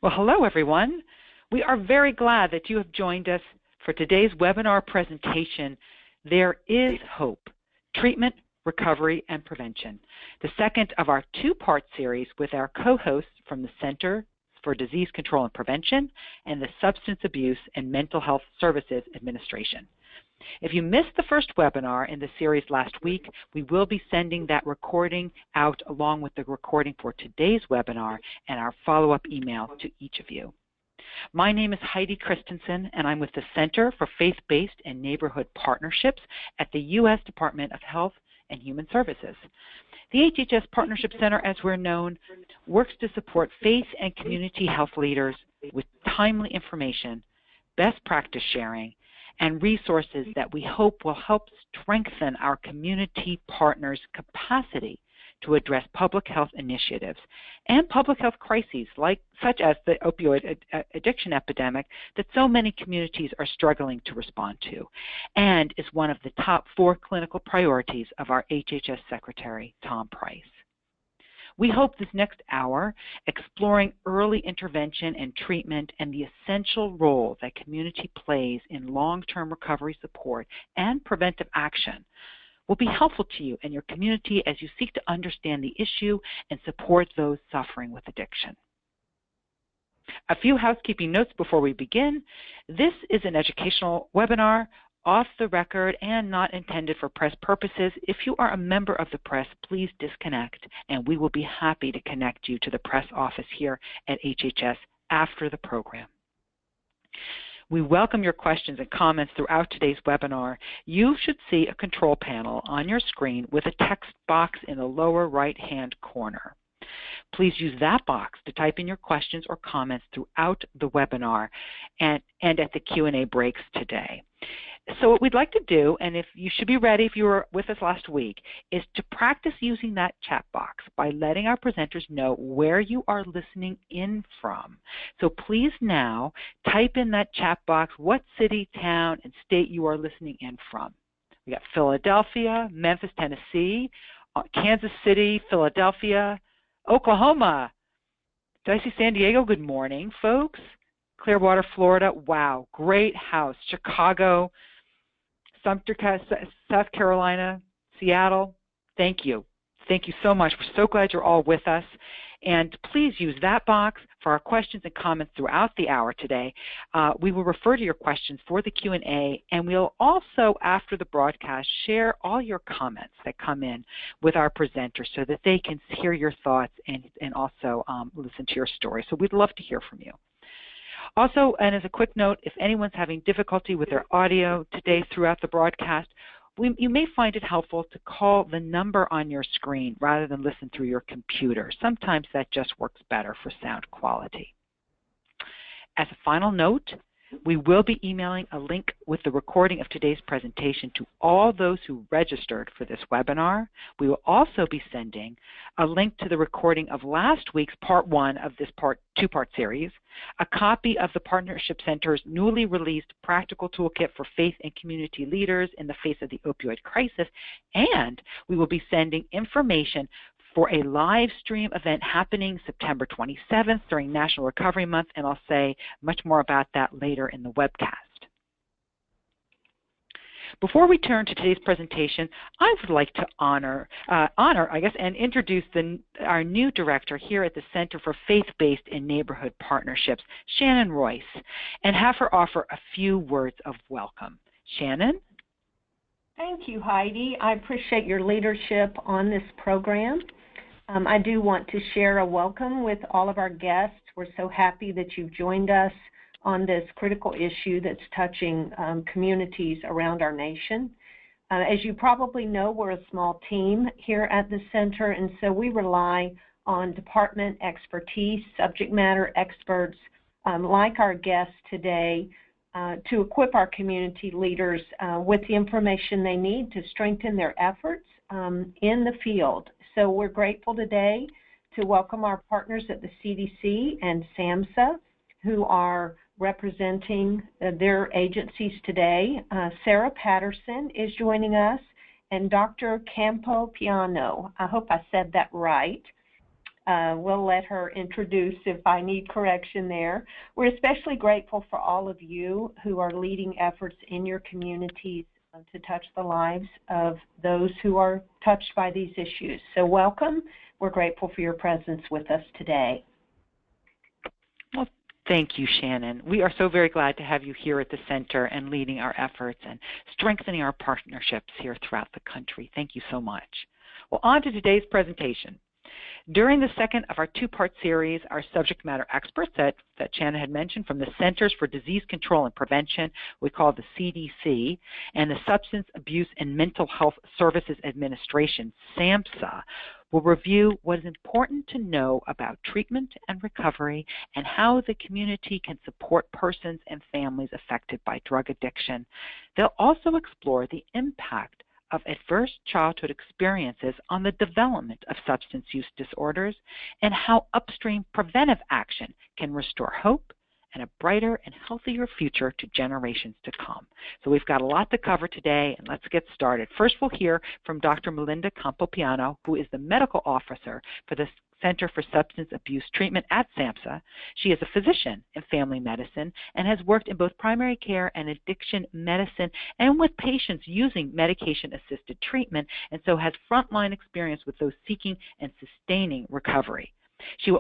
Well, hello, everyone. We are very glad that you have joined us for today's webinar presentation, There is Hope, Treatment, Recovery, and Prevention, the second of our two-part series with our co-hosts from the Center for Disease Control and Prevention and the Substance Abuse and Mental Health Services Administration. If you missed the first webinar in the series last week, we will be sending that recording out along with the recording for today's webinar and our follow-up email to each of you. My name is Heidi Christensen, and I'm with the Center for Faith-Based and Neighborhood Partnerships at the U.S. Department of Health and Human Services. The HHS Partnership Center, as we're known, works to support faith and community health leaders with timely information, best practice sharing, and resources that we hope will help strengthen our community partners' capacity to address public health initiatives and public health crises such as the opioid addiction epidemic that so many communities are struggling to respond to, and is one of the top 4 clinical priorities of our HHS Secretary, Tom Price. We hope this next hour, exploring early intervention and treatment and the essential role that community plays in long-term recovery support and preventive action, will be helpful to you and your community as you seek to understand the issue and support those suffering with addiction. A few housekeeping notes before we begin. This is an educational webinar, off the record and not intended for press purposes. If you are a member of the press, please disconnect, and we will be happy to connect you to the press office here at HHS after the program. We welcome your questions and comments throughout today's webinar. You should see a control panel on your screen with a text box in the lower right-hand corner. Please use that box to type in your questions or comments throughout the webinar and at the Q&A breaks today. So what we'd like to do, and if you should be ready if you were with us last week, is to practice using that chat box by letting our presenters know where you are listening in from. So please now type in that chat box what city, town, and state you are listening in from. We got Philadelphia, Memphis, Tennessee, Kansas City, Philadelphia, Oklahoma. Did I see San Diego? Good morning, folks. Clearwater, Florida. Wow, great house. Chicago, Sumter, South Carolina, Seattle. Thank you. Thank you so much. We're so glad you're all with us. And please use that box for our questions and comments throughout the hour today. We will refer to your questions for the Q&A, and we'll also, after the broadcast, share all your comments that come in with our presenters so that they can hear your thoughts and also listen to your story. So we'd love to hear from you. Also, and as a quick note, if anyone's having difficulty with their audio today throughout the broadcast, you may find it helpful to call the number on your screen rather than listen through your computer. Sometimes that just works better for sound quality. As a final note, we will be emailing a link with the recording of today's presentation to all those who registered for this webinar. We will also be sending a link to the recording of last week's Part 1 of this two-part series, a copy of the Partnership Center's newly released Practical Toolkit for Faith and Community Leaders in the Face of the Opioid Crisis, and we will be sending information for a live stream event happening September 27th during National Recovery Month, and I'll say much more about that later in the webcast. Before we turn to today's presentation, I would like to honor, and introduce our new director here at the Center for Faith-Based and Neighborhood Partnerships, Shannon Royce, and have her offer a few words of welcome. Shannon? Thank you, Heidi. I appreciate your leadership on this program. I do want to share a welcome with all of our guests. We're so happy that you've joined us on this critical issue that's touching communities around our nation. As you probably know, we're a small team here at the center, and so we rely on department expertise, subject matter experts like our guests today to equip our community leaders with the information they need to strengthen their efforts in the field. So we're grateful today to welcome our partners at the CDC and SAMHSA, who are representing their agencies today. Sarah Patterson is joining us, and Dr. Campo Piano. I hope I said that right. We'll let her introduce if I need correction there. We're especially grateful for all of you who are leading efforts in your communities to touch the lives of those who are touched by these issues. So welcome. We're grateful for your presence with us today. Well, thank you, Shannon. We are so very glad to have you here at the center and leading our efforts and strengthening our partnerships here throughout the country. Thank you so much. Well, on to today's presentation. During the second of our two-part series, our subject matter experts that Shannon had mentioned from the Centers for Disease Control and Prevention, we call the CDC, and the Substance Abuse and Mental Health Services Administration, SAMHSA, will review what is important to know about treatment and recovery and how the community can support persons and families affected by drug addiction. They'll also explore the impact of adverse childhood experiences on the development of substance use disorders and how upstream preventive action can restore hope and a brighter and healthier future to generations to come. So we've got a lot to cover today, and let's get started. First, we'll hear from Dr. Melinda Campopiano, who is the medical officer for the Center for Substance Abuse Treatment at SAMHSA. She is a physician in family medicine and has worked in both primary care and addiction medicine and with patients using medication-assisted treatment, and so has frontline experience with those seeking and sustaining recovery. She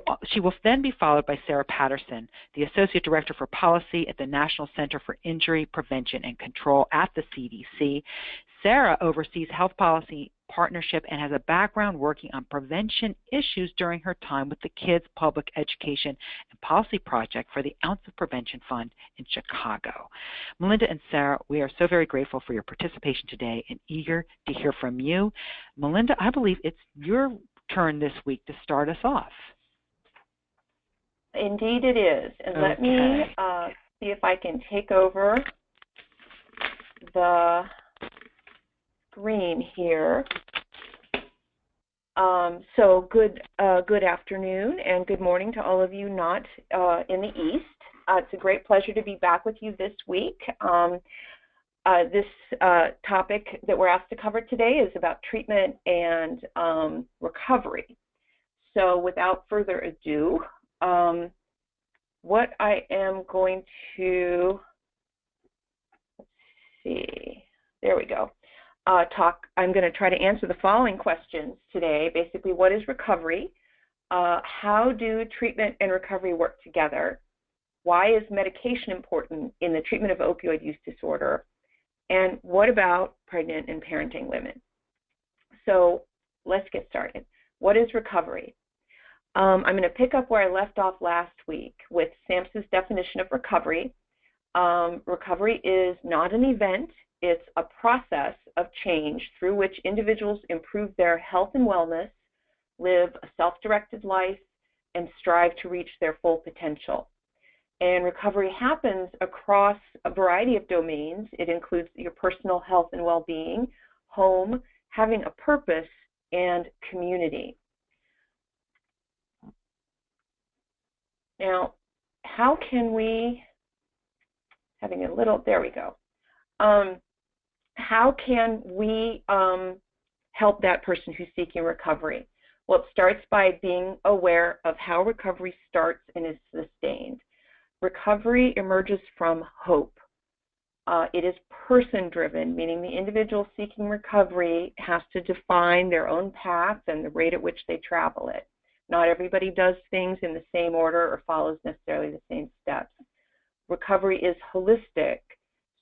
will then be followed by Sarah Patterson, the Associate Director for Policy at the National Center for Injury Prevention and Control at the CDC. Sarah oversees health policy partnership and has a background working on prevention issues during her time with the Kids Public Education and Policy Project for the Ounce of Prevention Fund in Chicago. Melinda and Sarah, we are so very grateful for your participation today and eager to hear from you. Melinda, I believe it's your turn this week to start us off. Indeed it is. And let me see if I can take over the screen here. So good afternoon and good morning to all of you not in the East. It's a great pleasure to be back with you this week. This topic that we're asked to cover today is about treatment and recovery. So without further ado, what I am going to, let's see, there we go, I'm going to try to answer the following questions today. Basically, what is recovery? How do treatment and recovery work together? Why is medication important in the treatment of opioid use disorder? And what about pregnant and parenting women? So let's get started. What is recovery? I'm going to pick up where I left off last week with SAMHSA's definition of recovery. Recovery is not an event. It's a process of change through which individuals improve their health and wellness, live a self-directed life, and strive to reach their full potential. And recovery happens across a variety of domains. It includes your personal health and well-being, home, having a purpose, and community. Now, how can we, there we go. How can we help that person who's seeking recovery? Well, it starts by being aware of how recovery starts and is sustained. Recovery emerges from hope. It is person-driven, meaning the individual seeking recovery has to define their own path and the rate at which they travel it. Not everybody does things in the same order or follows necessarily the same steps. Recovery is holistic,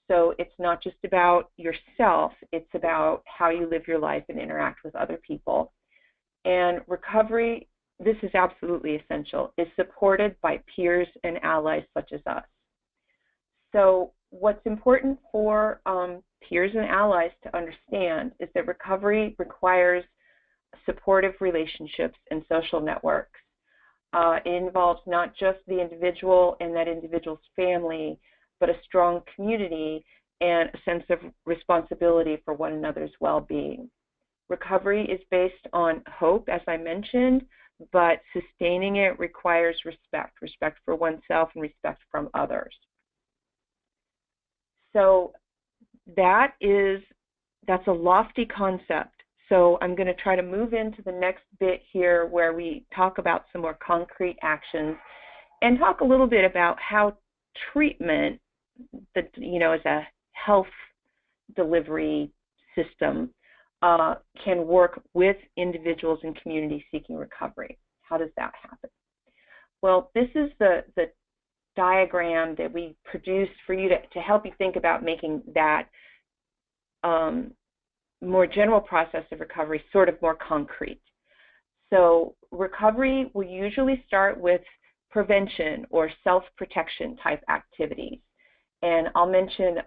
so it's not just about yourself, it's about how you live your life and interact with other people. And recovery, this is absolutely essential, is supported by peers and allies such as us. So what's important for peers and allies to understand is that recovery requires supportive relationships and social networks. It involves not just the individual and that individual's family, but a strong community and a sense of responsibility for one another's well-being. Recovery is based on hope, as I mentioned, but sustaining it requires respect for oneself and respect from others. So that's a lofty concept. So I'm going to try to move into the next bit here where we talk about some more concrete actions and talk a little bit about how treatment, as a health delivery system, can work with individuals and communities seeking recovery. How does that happen? Well, this is the diagram that we produced for you to help you think about making that more general process of recovery sort of more concrete. So recovery will usually start with prevention or self-protection type activities. And I'll mention,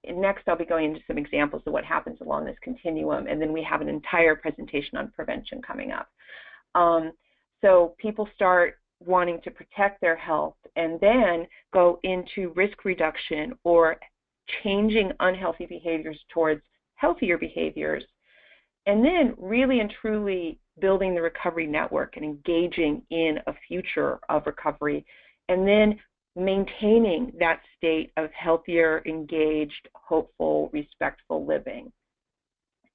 next I'll be going into some examples of what happens along this continuum, and then we have an entire presentation on prevention coming up. So people start wanting to protect their health and then go into risk reduction or changing unhealthy behaviors towards healthier behaviors, and then really and truly building the recovery network and engaging in a future of recovery, and then maintaining that state of healthier, engaged, hopeful, respectful living.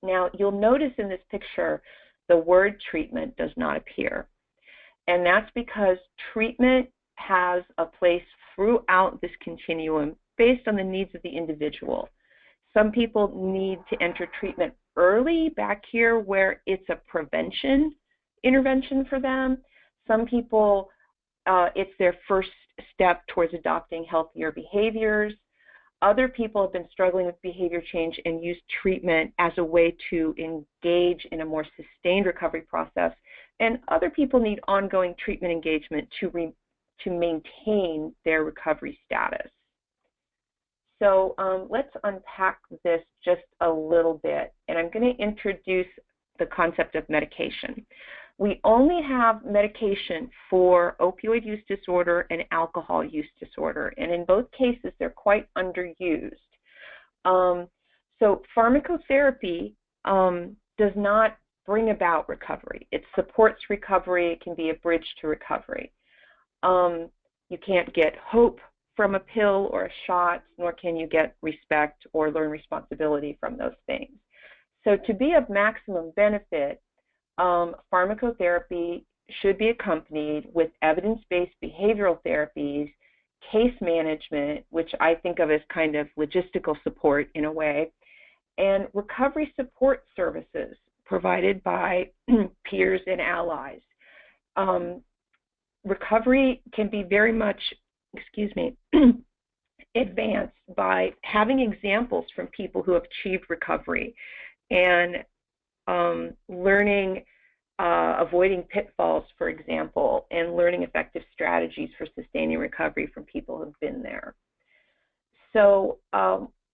Now, you'll notice in this picture the word treatment does not appear, and that's because treatment has a place throughout this continuum based on the needs of the individual. Some people need to enter treatment early, back here where it's a prevention intervention for them. Some people, it's their first step towards adopting healthier behaviors. Other people have been struggling with behavior change and use treatment as a way to engage in a more sustained recovery process. And other people need ongoing treatment engagement to maintain their recovery status. So let's unpack this just a little bit, and I'm going to introduce the concept of medication. We only have medication for opioid use disorder and alcohol use disorder, and in both cases they're quite underused. So pharmacotherapy does not bring about recovery. It supports recovery. It can be a bridge to recovery. You can't get hope from a pill or a shot, nor can you get respect or learn responsibility from those things. So to be of maximum benefit, pharmacotherapy should be accompanied with evidence-based behavioral therapies, case management, which I think of as kind of logistical support in a way, and recovery support services provided by peers and allies. Recovery can be very much, advanced by having examples from people who have achieved recovery and learning, avoiding pitfalls, for example, and learning effective strategies for sustaining recovery from people who have been there. So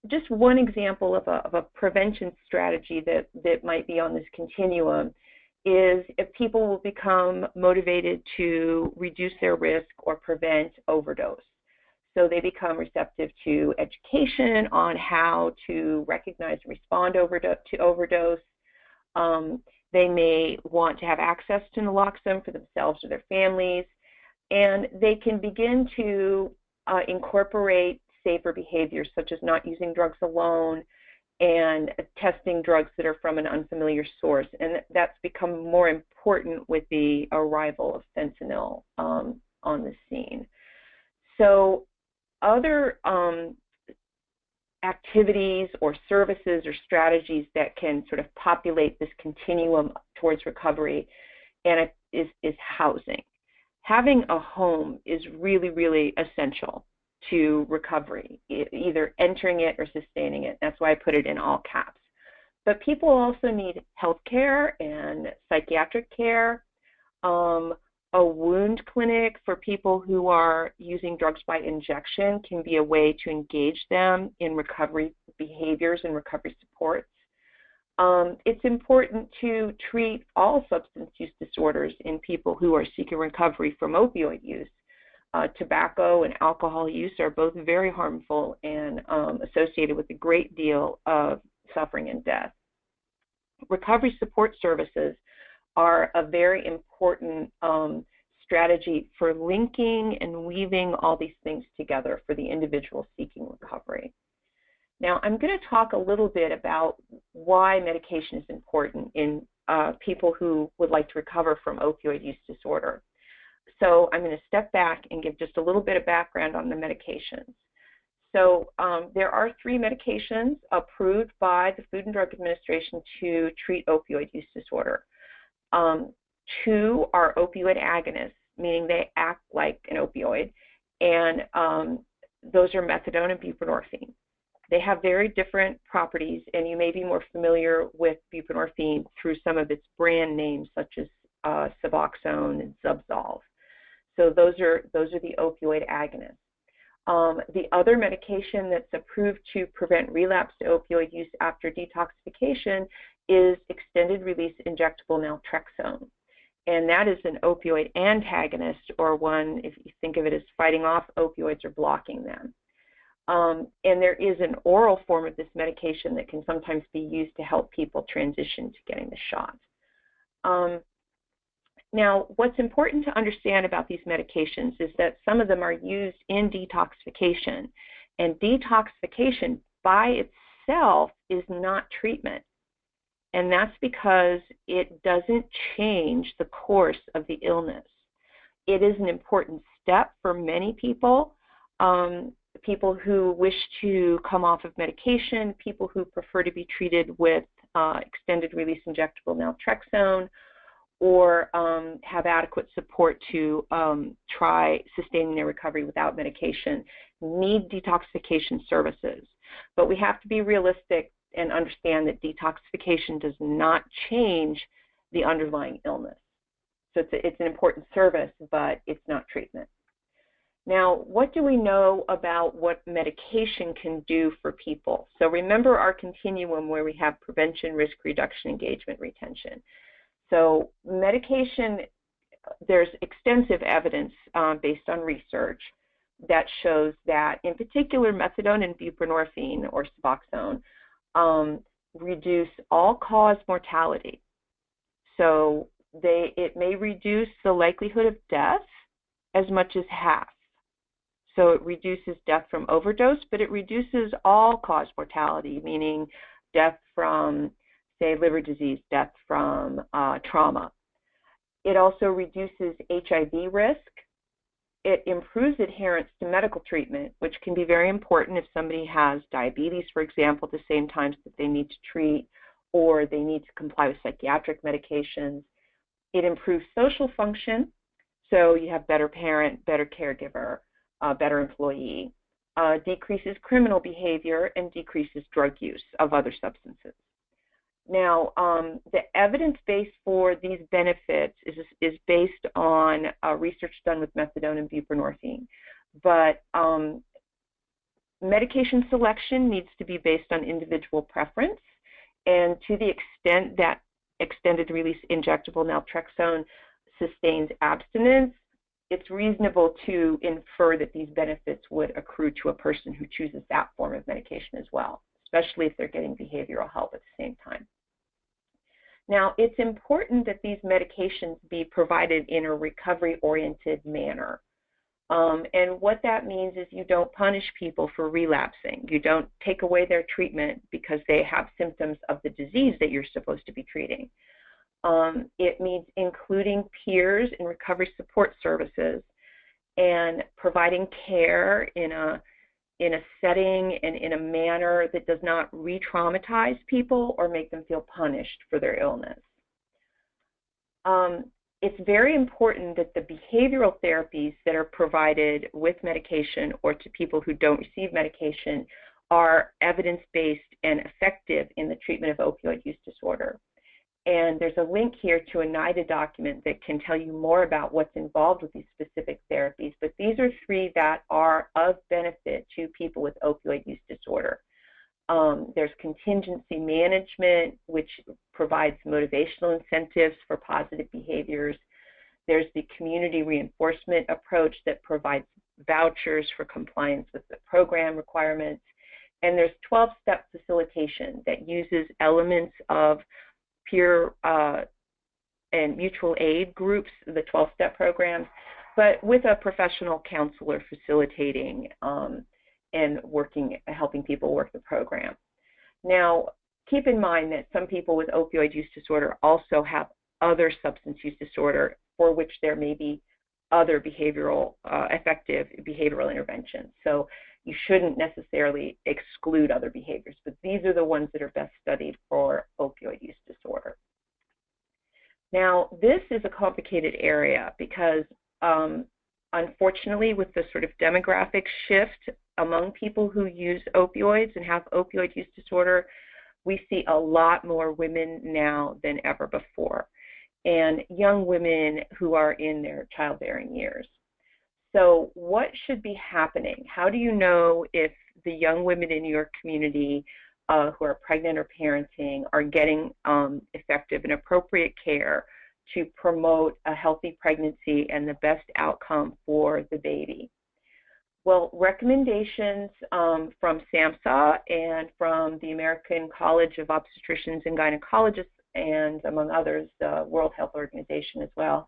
just one example of a prevention strategy that might be on this continuum is if people will become motivated to reduce their risk or prevent overdose. So they become receptive to education on how to recognize and respond to overdose. They may want to have access to naloxone for themselves or their families, and they can begin to incorporate safer behaviors such as not using drugs alone and testing drugs that are from an unfamiliar source. And that's become more important with the arrival of fentanyl on the scene. So other activities or services or strategies that can sort of populate this continuum towards recovery and is housing. Having a home is really, really essential to recovery, either entering it or sustaining it. That's why I put it in all caps. But people also need health care and psychiatric care. A wound clinic for people who are using drugs by injection can be a way to engage them in recovery behaviors and recovery supports. It's important to treat all substance use disorders in people who are seeking recovery from opioid use. Tobacco and alcohol use are both very harmful and associated with a great deal of suffering and death. Recovery support services are a very important strategy for linking and weaving all these things together for the individual seeking recovery. Now, I'm going to talk a little bit about why medication is important in people who would like to recover from opioid use disorder. So I'm going to step back and give just a little bit of background on the medications. So there are 3 medications approved by the Food and Drug Administration to treat opioid use disorder. 2 are opioid agonists, meaning they act like an opioid, and those are methadone and buprenorphine. They have very different properties, and you may be more familiar with buprenorphine through some of its brand names, such as Suboxone and Zubsolv. So those are the opioid agonists. The other medication that's approved to prevent relapse to opioid use after detoxification is extended-release injectable naltrexone. And that is an opioid antagonist, or one, if you think of it as fighting off opioids or blocking them. And there is an oral form of this medication that can sometimes be used to help people transition to getting the shot. Now, what's important to understand about these medications is that some of them are used in detoxification, and detoxification by itself is not treatment. And that's because it doesn't change the course of the illness. It is an important step for many people, people who wish to come off of medication, people who prefer to be treated with extended-release injectable naltrexone, or have adequate support to try sustaining their recovery without medication, need detoxification services. But we have to be realistic and understand that detoxification does not change the underlying illness. So it's an important service, but it's not treatment. Now, what do we know about what medication can do for people? So remember our continuum where we have prevention, risk reduction, engagement, retention. So medication, there's extensive evidence based on research that shows that, in particular, methadone and buprenorphine, or Suboxone, reduce all-cause mortality. So it may reduce the likelihood of death as much as half. So it reduces death from overdose, but it reduces all-cause mortality, meaning death from, say, liver disease, death from trauma. It also reduces HIV risk. It improves adherence to medical treatment, which can be very important if somebody has diabetes, for example, at the same times that they need to treat, or they need to comply with psychiatric medications. It improves social function, so you have better parent, better caregiver, better employee, decreases criminal behavior, and decreases drug use of other substances. Now, the evidence base for these benefits is based on research done with methadone and buprenorphine, but medication selection needs to be based on individual preference, and to the extent that extended-release injectable naltrexone sustains abstinence, it's reasonable to infer that these benefits would accrue to a person who chooses that form of medication as well, especially if they're getting behavioral help at the same time. Now, it's important that these medications be provided in a recovery-oriented manner. And what that means is you don't punish people for relapsing. You don't take away their treatment because they have symptoms of the disease that you're supposed to be treating. It means including peers in recovery support services and providing care in a setting and in a manner that does not re-traumatize people or make them feel punished for their illness. It's very important that the behavioral therapies that are provided with medication or to people who don't receive medication are evidence-based and effective in the treatment of opioid use disorder. And there's a link here to a NIDA document that can tell you more about what's involved with these specific therapies. But these are 3 that are of benefit to people with opioid use disorder. There's contingency management, which provides motivational incentives for positive behaviors. There's the community reinforcement approach that provides vouchers for compliance with the program requirements. And there's 12-step facilitation that uses elements of peer and mutual aid groups, the 12-step programs, but with a professional counselor facilitating and helping people work the program. Now, keep in mind that some people with opioid use disorder also have other substance use disorder for which there may be other effective behavioral interventions. So you shouldn't necessarily exclude other behaviors, but these are the ones that are best studied for opioid use disorder. Now, this is a complicated area because unfortunately, with the sort of demographic shift among people who use opioids and have opioid use disorder, we see a lot more women now than ever before, and young women who are in their childbearing years. So what should be happening? How do you know if the young women in your community who are pregnant or parenting are getting effective and appropriate care to promote a healthy pregnancy and the best outcome for the baby? Well, recommendations from SAMHSA and from the American College of Obstetricians and Gynecologists, and among others, the World Health Organization as well,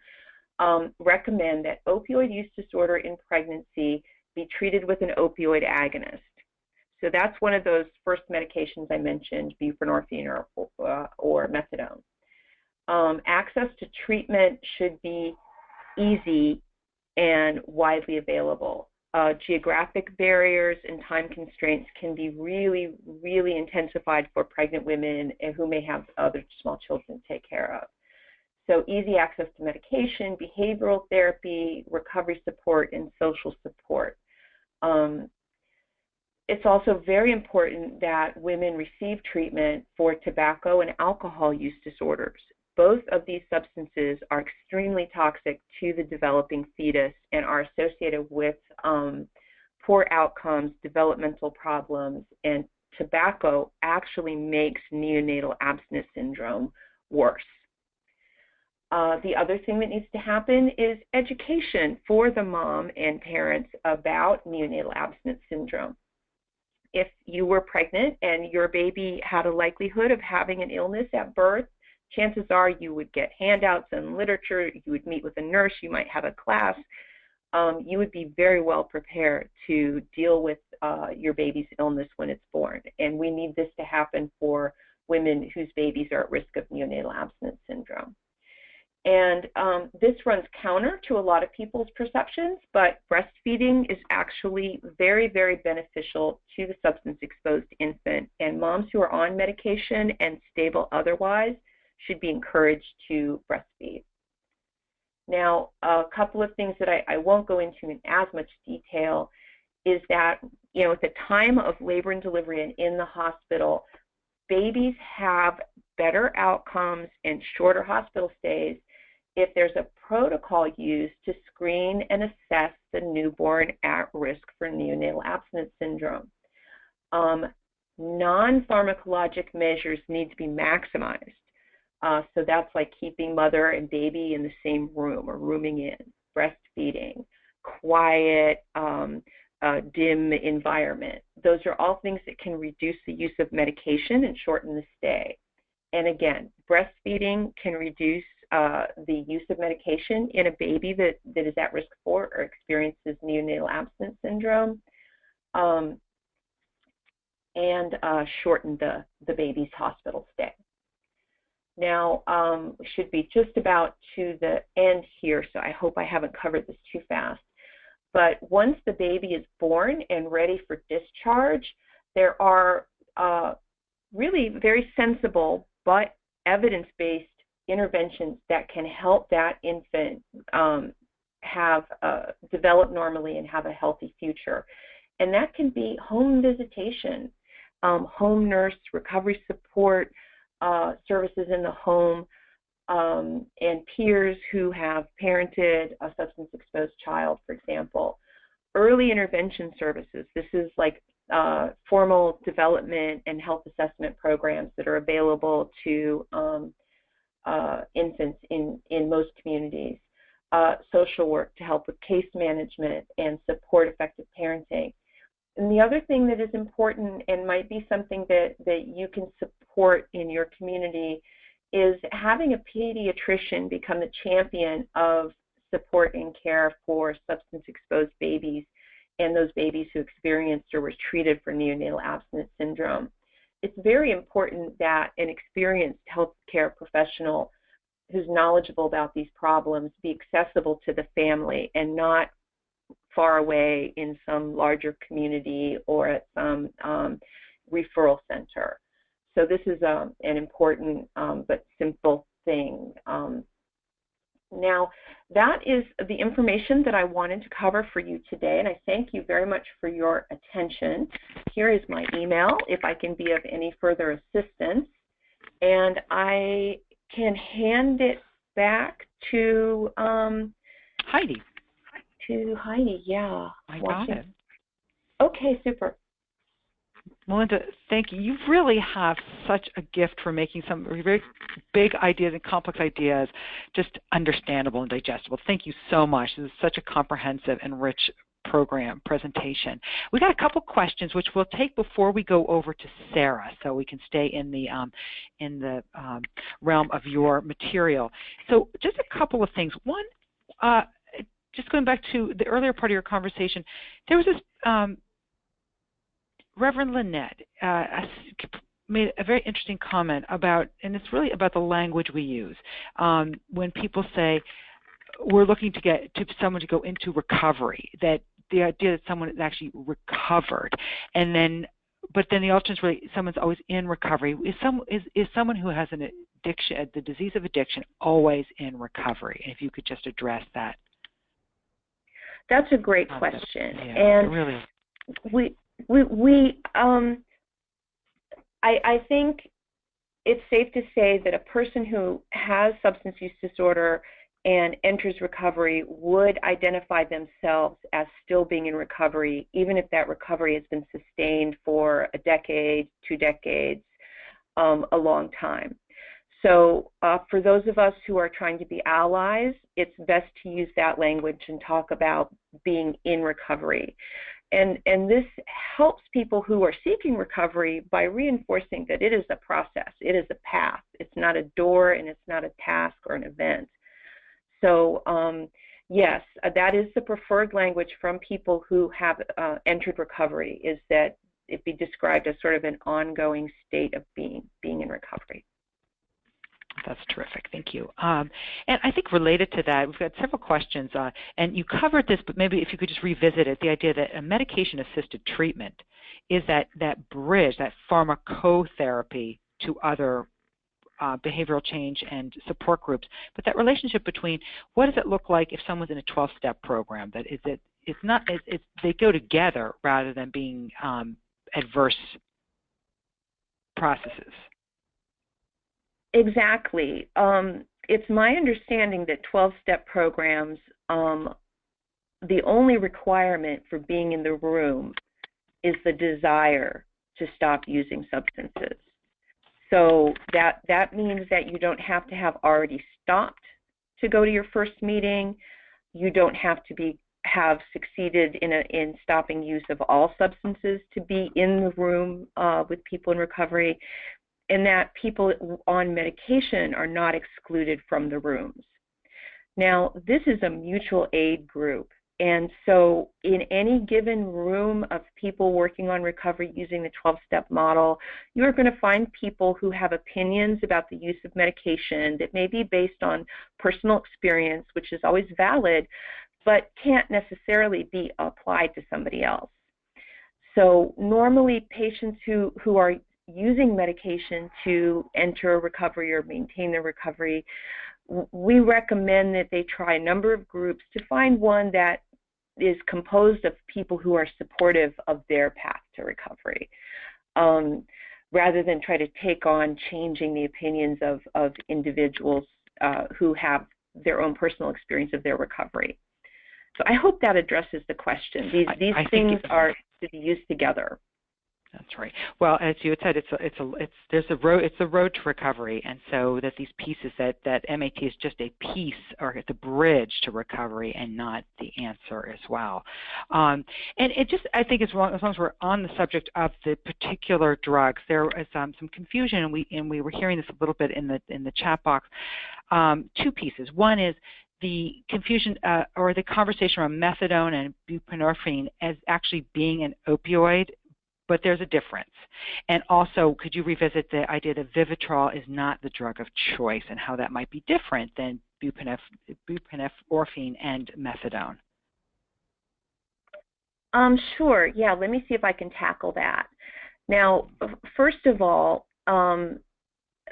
recommend that opioid use disorder in pregnancy be treated with an opioid agonist. So that's one of those first medications I mentioned, buprenorphine or methadone. Access to treatment should be easy and widely available. Geographic barriers and time constraints can be really, really intensified for pregnant women who may have other small children to take care of. So easy access to medication, behavioral therapy, recovery support, and social support. It's also very important that women receive treatment for tobacco and alcohol use disorders. Both of these substances are extremely toxic to the developing fetus and are associated with poor outcomes, developmental problems, and tobacco actually makes neonatal abstinence syndrome worse. The other thing that needs to happen is education for the mom and parents about neonatal abstinence syndrome. If you were pregnant and your baby had a likelihood of having an illness at birth, chances are you would get handouts and literature, you would meet with a nurse, you might have a class. You would be very well prepared to deal with your baby's illness when it's born. And we need this to happen for women whose babies are at risk of neonatal abstinence syndrome. And this runs counter to a lot of people's perceptions, but breastfeeding is actually very, very beneficial to the substance-exposed infant. And moms who are on medication and stable otherwise should be encouraged to breastfeed. Now, a couple of things that I won't go into in as much detail is that, at the time of labor and delivery and in the hospital, babies have better outcomes and shorter hospital stays if there's a protocol used to screen and assess the newborn at risk for neonatal abstinence syndrome. Non-pharmacologic measures need to be maximized. So that's like keeping mother and baby in the same room or rooming in, breastfeeding, quiet, dim environment. Those are all things that can reduce the use of medication and shorten the stay. And again, breastfeeding can reduce the use of medication in a baby that is at risk for or experiences neonatal abstinence syndrome, and shorten the baby's hospital stay. Now, we should be just about to the end here, so I hope I haven't covered this too fast. But once the baby is born and ready for discharge, there are really very sensible but evidence-based interventions that can help that infant develop normally and have a healthy future. And that can be home visitation, home nurse, recovery support, services in the home, and peers who have parented a substance-exposed child, for example. Early intervention services. This is like formal development and health assessment programs that are available to infants in most communities. Social work to help with case management and support effective parenting. And the other thing that is important and might be something that you can support in your community is having a pediatrician become the champion of support and care for substance-exposed babies and those babies who experienced or were treated for neonatal abstinence syndrome. It's very important that an experienced healthcare professional who's knowledgeable about these problems be accessible to the family and not far away in some larger community or at some referral center. So this is an important but simple thing. Now, that is the information that I wanted to cover for you today, and I thank you very much for your attention. Here is my email if I can be of any further assistance, and I can hand it back to Heidi. To Heidi, yeah. I got it. Okay, super. Melinda, thank you. You really have such a gift for making some very big ideas and complex ideas just understandable and digestible. Thank you so much. This is such a comprehensive and rich presentation. We got a couple questions which we'll take before we go over to Sarah, so we can stay in the realm of your material. So just a couple of things. One, just going back to the earlier part of your conversation, there was this Reverend Lynette made a very interesting comment about, and it's really about the language we use. When people say we're looking to get to someone to go into recovery, that the idea that someone is actually recovered, and then, but then the alternative is really someone's always in recovery. Is someone who has an addiction, the disease of addiction, always in recovery? And if you could just address that. That's a great question, yeah, and really I think it's safe to say that a person who has substance use disorder and enters recovery would identify themselves as still being in recovery, even if that recovery has been sustained for a decade, 2 decades, a long time. So for those of us who are trying to be allies, it's best to use that language and talk about being in recovery. And this helps people who are seeking recovery by reinforcing that it is a process, it is a path. It's not a door and it's not a task or an event. So yes, that is the preferred language from people who have entered recovery, is that it be described as sort of an ongoing state of being in recovery. That's terrific. Thank you. And I think related to that, we've got several questions, and you covered this, but maybe if you could just revisit it, the idea that a medication-assisted treatment is that bridge, that pharmacotherapy to other behavioral change and support groups, but that relationship between what does it look like if someone's in a 12-step program, that is that it's not, they go together rather than being adverse processes. Exactly. It's my understanding that 12-step programs, the only requirement for being in the room is the desire to stop using substances. So that means that you don't have to have already stopped to go to your first meeting. You don't have to have succeeded in stopping use of all substances to be in the room with people in recovery, and that people on medication are not excluded from the rooms. Now, this is a mutual aid group, and so in any given room of people working on recovery using the 12-step model, you're going to find people who have opinions about the use of medication that may be based on personal experience, which is always valid, but can't necessarily be applied to somebody else. So normally patients who are using medication to enter recovery or maintain their recovery, we recommend that they try a number of groups to find one that is composed of people who are supportive of their path to recovery, rather than try to take on changing the opinions of individuals who have their own personal experience of their recovery. So I hope that addresses the question. These things are to be used together. That's right. Well, as you had said, it's a road to recovery, and so that these pieces that MAT is just a piece, or it's a bridge to recovery, and not the answer as well. And it just, I think, as long as we're on the subject of the particular drugs, there is some confusion, and we were hearing this a little bit in the chat box. 2 pieces. One is the confusion or the conversation around methadone and buprenorphine as actually being an opioid, but there's a difference. And also, could you revisit the idea that Vivitrol is not the drug of choice and how that might be different than buprenorphine and methadone? Sure. Yeah, let me see if I can tackle that. Now, first of all,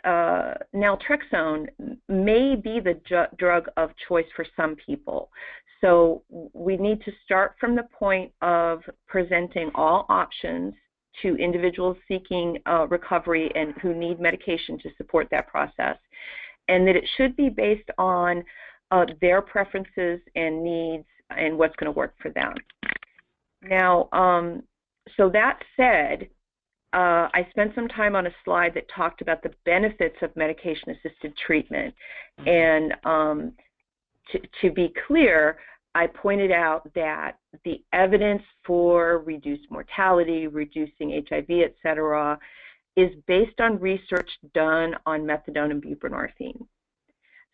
naltrexone may be the drug of choice for some people. So we need to start from the point of presenting all options to individuals seeking recovery and who need medication to support that process, and that it should be based on their preferences and needs and what's going to work for them. Now, so that said, I spent some time on a slide that talked about the benefits of medication-assisted treatment. And to be clear, I pointed out that the evidence for reduced mortality, reducing HIV, et cetera, is based on research done on methadone and buprenorphine.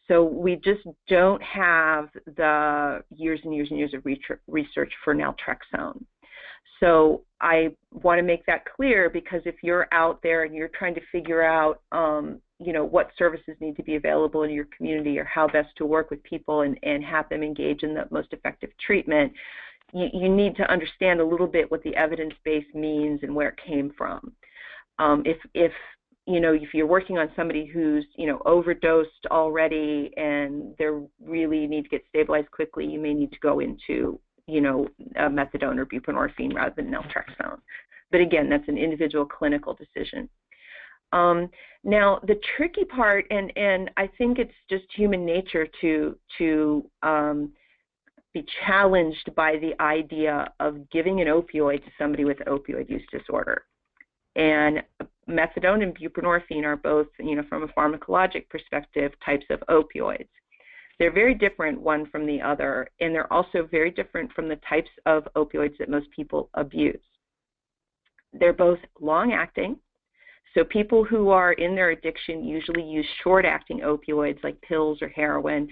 So we just don't have the years and years and years of research for naltrexone. So I want to make that clear, because if you're out there and you're trying to figure out, what services need to be available in your community or how best to work with people and have them engage in the most effective treatment, you need to understand a little bit what the evidence base means and where it came from. If you're working on somebody who's, overdosed already and they really need to get stabilized quickly, you may need to go into methadone or buprenorphine rather than naltrexone. But again, that's an individual clinical decision. Now, the tricky part, and I think it's just human nature to be challenged by the idea of giving an opioid to somebody with opioid use disorder. And methadone and buprenorphine are both, from a pharmacologic perspective, types of opioids. They're very different one from the other, and they're also very different from the types of opioids that most people abuse. They're both long-acting, so people who are in their addiction usually use short-acting opioids like pills or heroin,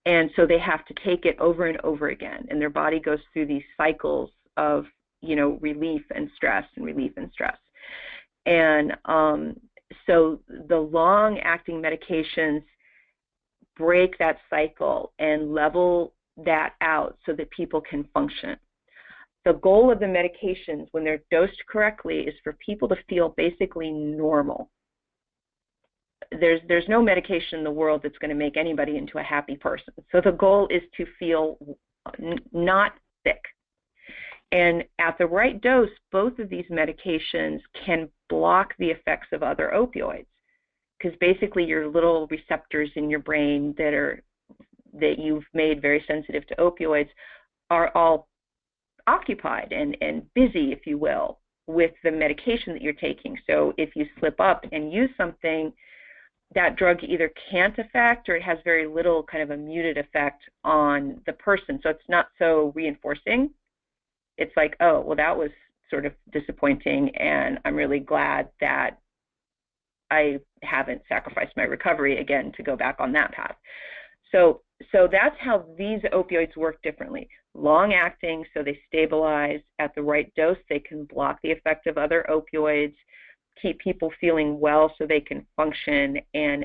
and so they have to take it over and over again, and their body goes through these cycles of, relief and stress and relief and stress. And so the long-acting medications break that cycle and level that out so that people can function. The goal of the medications, when they're dosed correctly, is for people to feel basically normal. There's no medication in the world that's going to make anybody into a happy person. So the goal is to feel not sick. And at the right dose, both of these medications can block the effects of other opioids, because basically your little receptors in your brain that you've made very sensitive to opioids are all occupied and busy, if you will, with the medication that you're taking. So if you slip up and use something, that drug either can't affect or it has very little kind of a muted effect on the person. So it's not so reinforcing. It's like, oh, well, that was sort of disappointing, and I'm really glad that I haven't sacrificed my recovery again to go back on that path. So that's how these opioids work differently. Long-acting, so they stabilize. At the right dose, they can block the effect of other opioids, keep people feeling well so they can function and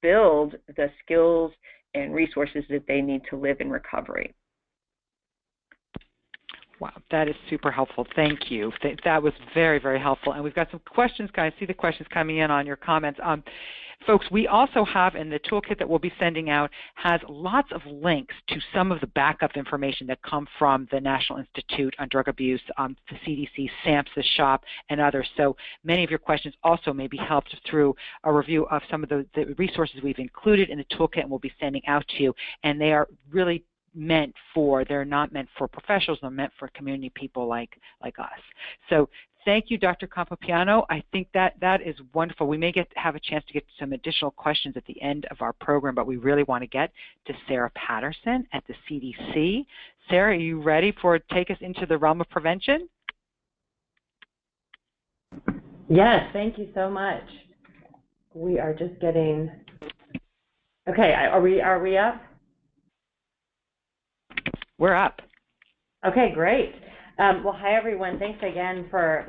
build the skills and resources that they need to live in recovery. Wow, that is super helpful. Thank you. That was very, very helpful. And we've got some questions, guys. I see the questions coming in on your comments. Folks, we also have, in the toolkit that we'll be sending out, has lots of links to some of the backup information that come from the National Institute on Drug Abuse, the CDC, SAMHSA, SHOP, and others. So many of your questions also may be helped through a review of some of the resources we've included in the toolkit and we'll be sending out to you. And they are really they're not meant for professionals, they're meant for community people like us. So thank you, Dr. Campopiano. I think that is wonderful. We may have a chance to get some additional questions at the end of our program, but we really want to get to Sarah Patterson at the CDC. Sarah, are you ready take us into the realm of prevention? Yes, thank you so much. We are just getting, okay, are we up? We're up. Okay, great. Well, hi, everyone. Thanks again for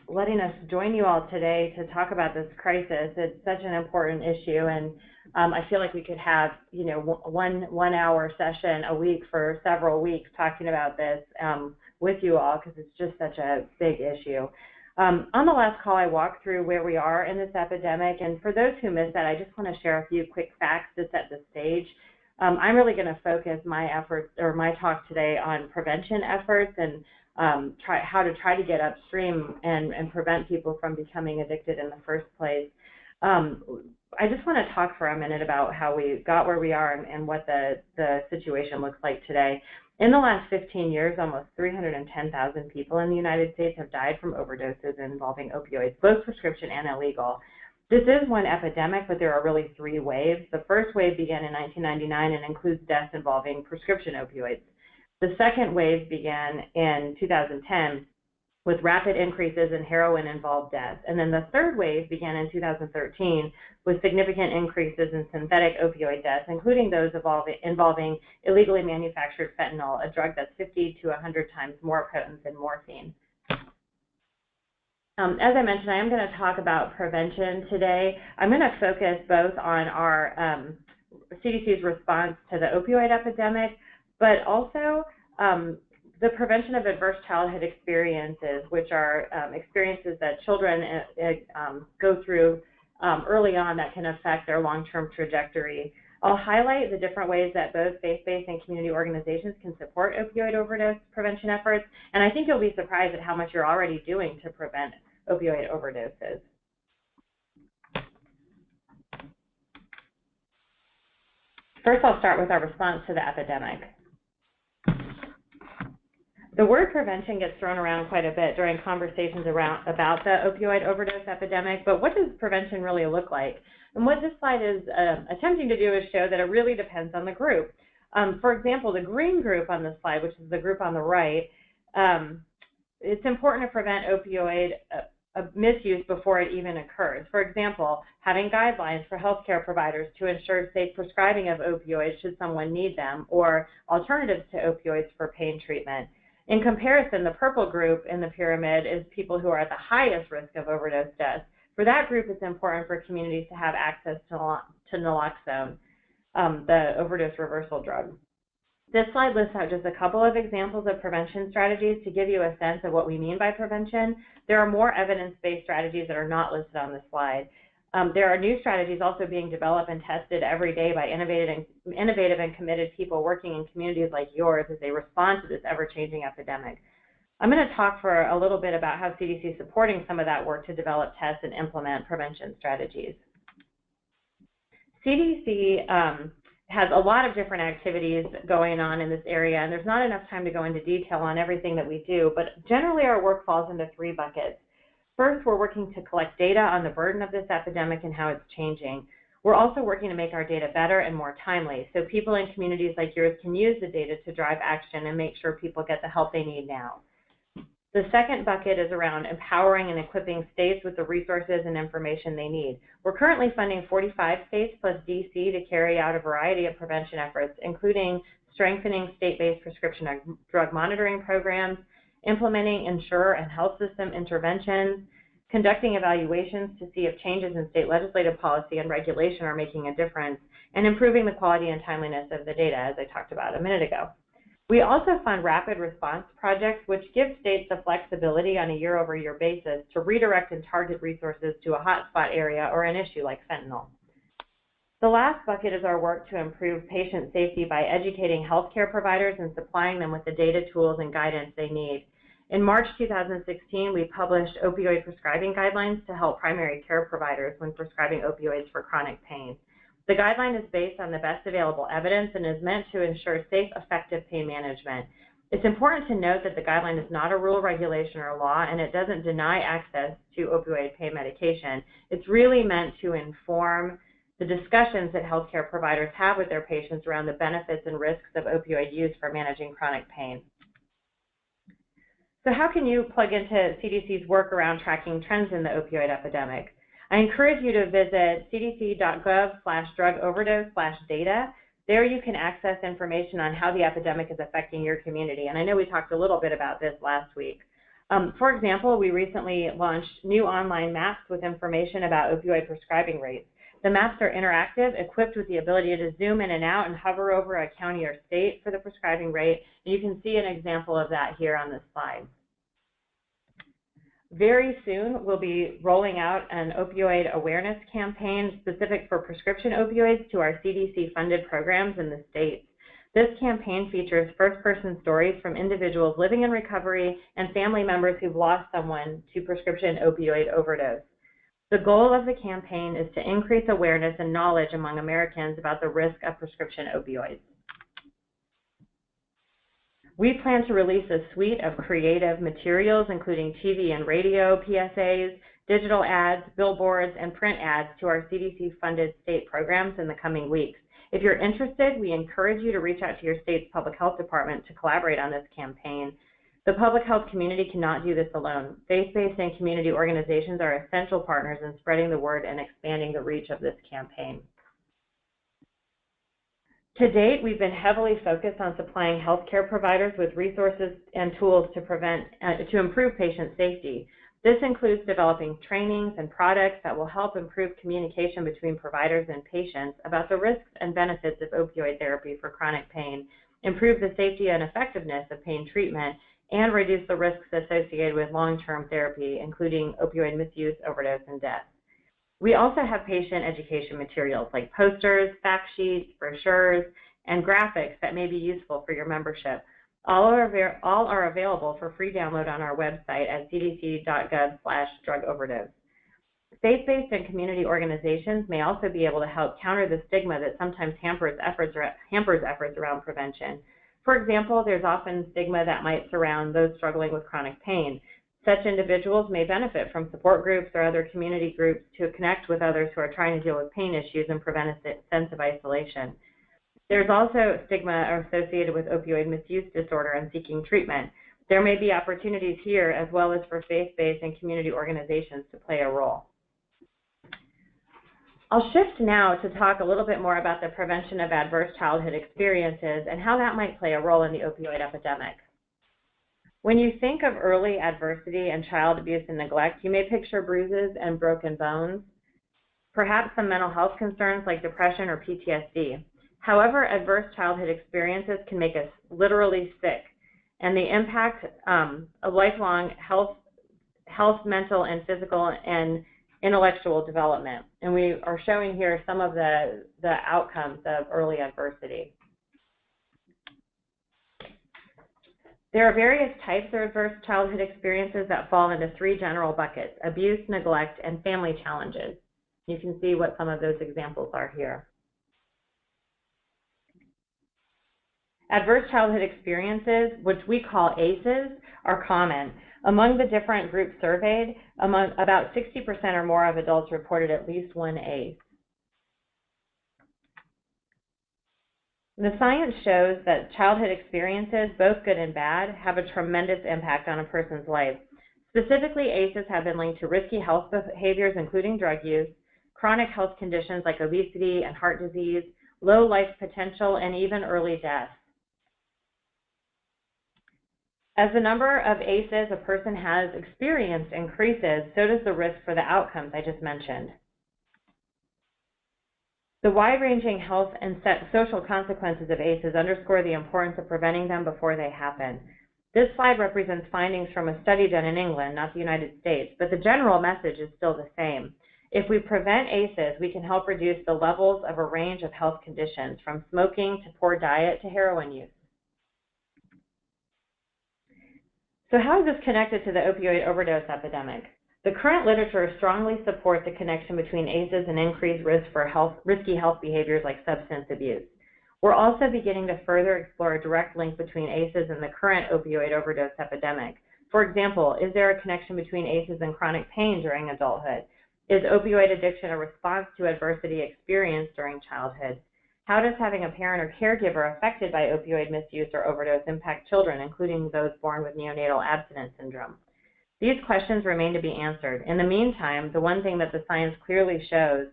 letting us join you all today to talk about this crisis. It's such an important issue, and I feel like we could have, one-hour session a week for several weeks talking about this with you all, because it's just such a big issue. On the last call, I walked through where we are in this epidemic, and for those who missed that, I just want to share a few quick facts to set the stage. I'm really going to focus my efforts, or my talk today, on prevention efforts and how to try to get upstream and prevent people from becoming addicted in the first place. I just want to talk for a minute about how we got where we are and what the situation looks like today. In the last 15 years, almost 310,000 people in the United States have died from overdoses involving opioids, both prescription and illegal. This is one epidemic, but there are really three waves. The first wave began in 1999 and includes deaths involving prescription opioids. The second wave began in 2010 with rapid increases in heroin-involved deaths. And then the third wave began in 2013 with significant increases in synthetic opioid deaths, including those involving illegally manufactured fentanyl, a drug that's 50 to 100 times more potent than morphine. As I mentioned, I am going to talk about prevention today. I'm going to focus both on our CDC's response to the opioid epidemic, but also the prevention of adverse childhood experiences, which are experiences that children go through early on that can affect their long-term trajectory. I'll highlight the different ways that both faith-based and community organizations can support opioid overdose prevention efforts, and I think you'll be surprised at how much you're already doing to prevent opioid overdoses. First, I'll start with our response to the epidemic. The word prevention gets thrown around quite a bit during conversations about the opioid overdose epidemic, but what does prevention really look like? And what this slide is attempting to do is show that it really depends on the group. For example, the green group on this slide, which is the group on the right, it's important to prevent opioid misuse before it even occurs. For example, having guidelines for healthcare providers to ensure safe prescribing of opioids should someone need them, or alternatives to opioids for pain treatment. In comparison, the purple group in the pyramid is people who are at the highest risk of overdose deaths. For that group, it's important for communities to have access to naloxone, the overdose reversal drug. This slide lists out just a couple of examples of prevention strategies to give you a sense of what we mean by prevention. There are more evidence-based strategies that are not listed on this slide. There are new strategies also being developed and tested every day by innovative and committed people working in communities like yours as they respond to this ever-changing epidemic. I'm going to talk for a little bit about how CDC is supporting some of that work to develop, test, and implement prevention strategies. CDC has a lot of different activities going on in this area, and there's not enough time to go into detail on everything that we do, but generally our work falls into three buckets. First, we're working to collect data on the burden of this epidemic and how it's changing. We're also working to make our data better and more timely, so people in communities like yours can use the data to drive action and make sure people get the help they need now. The second bucket is around empowering and equipping states with the resources and information they need. We're currently funding 45 states plus DC to carry out a variety of prevention efforts, including strengthening state-based prescription drug monitoring programs, implementing insurer and health system interventions, conducting evaluations to see if changes in state legislative policy and regulation are making a difference, and improving the quality and timeliness of the data, as I talked about a minute ago. We also fund rapid response projects, which give states the flexibility on a year-over-year basis to redirect and target resources to a hotspot area or an issue like fentanyl. The last bucket is our work to improve patient safety by educating healthcare providers and supplying them with the data, tools, and guidance they need. In March 2016, we published opioid prescribing guidelines to help primary care providers when prescribing opioids for chronic pain. The guideline is based on the best available evidence and is meant to ensure safe, effective pain management. It's important to note that the guideline is not a rule, regulation, or law, and it doesn't deny access to opioid pain medication. It's really meant to inform the discussions that healthcare providers have with their patients around the benefits and risks of opioid use for managing chronic pain. So how can you plug into CDC's work around tracking trends in the opioid epidemic? I encourage you to visit cdc.gov/drug overdose/data There you can access information on how the epidemic is affecting your community. And I know we talked a little bit about this last week. For example, we recently launched new online maps with information about opioid prescribing rates. The maps are interactive, equipped with the ability to zoom in and out and hover over a county or state for the prescribing rate. And you can see an example of that here on this slide. Very soon, we'll be rolling out an opioid awareness campaign specific for prescription opioids to our CDC-funded programs in the states. This campaign features first-person stories from individuals living in recovery and family members who've lost someone to prescription opioid overdose. The goal of the campaign is to increase awareness and knowledge among Americans about the risk of prescription opioids. We plan to release a suite of creative materials, including TV and radio PSAs, digital ads, billboards, and print ads to our CDC-funded state programs in the coming weeks. If you're interested, we encourage you to reach out to your state's public health department to collaborate on this campaign. The public health community cannot do this alone. Faith-based and community organizations are essential partners in spreading the word and expanding the reach of this campaign. To date, we've been heavily focused on supplying healthcare providers with resources and tools to improve patient safety. This includes developing trainings and products that will help improve communication between providers and patients about the risks and benefits of opioid therapy for chronic pain, improve the safety and effectiveness of pain treatment, and reduce the risks associated with long-term therapy, including opioid misuse, overdose, and death. We also have patient education materials like posters, fact sheets, brochures, and graphics that may be useful for your membership. All are available for free download on our website at cdc.gov/drug overdose. Faith-based and community organizations may also be able to help counter the stigma that sometimes hampers efforts around prevention. For example, there's often stigma that might surround those struggling with chronic pain. Such individuals may benefit from support groups or other community groups to connect with others who are trying to deal with pain issues and prevent a sense of isolation. There's also stigma associated with opioid misuse disorder and seeking treatment. There may be opportunities here as well as for faith-based and community organizations to play a role. I'll shift now to talk a little bit more about the prevention of adverse childhood experiences and how that might play a role in the opioid epidemic. When you think of early adversity and child abuse and neglect, you may picture bruises and broken bones, perhaps some mental health concerns like depression or PTSD. However, adverse childhood experiences can make us literally sick, and they impact a lifelong health, mental, and physical and intellectual development. And we are showing here some of the outcomes of early adversity. There are various types of adverse childhood experiences that fall into three general buckets: abuse, neglect, and family challenges. You can see what some of those examples are here. Adverse childhood experiences, which we call ACEs, are common. Among the different groups surveyed, about 60% or more of adults reported at least one ACE. The science shows that childhood experiences, both good and bad, have a tremendous impact on a person's life. Specifically, ACEs have been linked to risky health behaviors, including drug use, chronic health conditions like obesity and heart disease, low life potential, and even early death. As the number of ACEs a person has experienced increases, so does the risk for the outcomes I just mentioned. The wide-ranging health and social consequences of ACEs underscore the importance of preventing them before they happen. This slide represents findings from a study done in England, not the United States, but the general message is still the same. If we prevent ACEs, we can help reduce the levels of a range of health conditions, from smoking to poor diet to heroin use. So how is this connected to the opioid overdose epidemic? The current literature strongly supports the connection between ACEs and increased risk for risky health behaviors like substance abuse. We're also beginning to further explore a direct link between ACEs and the current opioid overdose epidemic. For example, is there a connection between ACEs and chronic pain during adulthood? Is opioid addiction a response to adversity experienced during childhood? How does having a parent or caregiver affected by opioid misuse or overdose impact children, including those born with neonatal abstinence syndrome? These questions remain to be answered. In the meantime, the one thing that the science clearly shows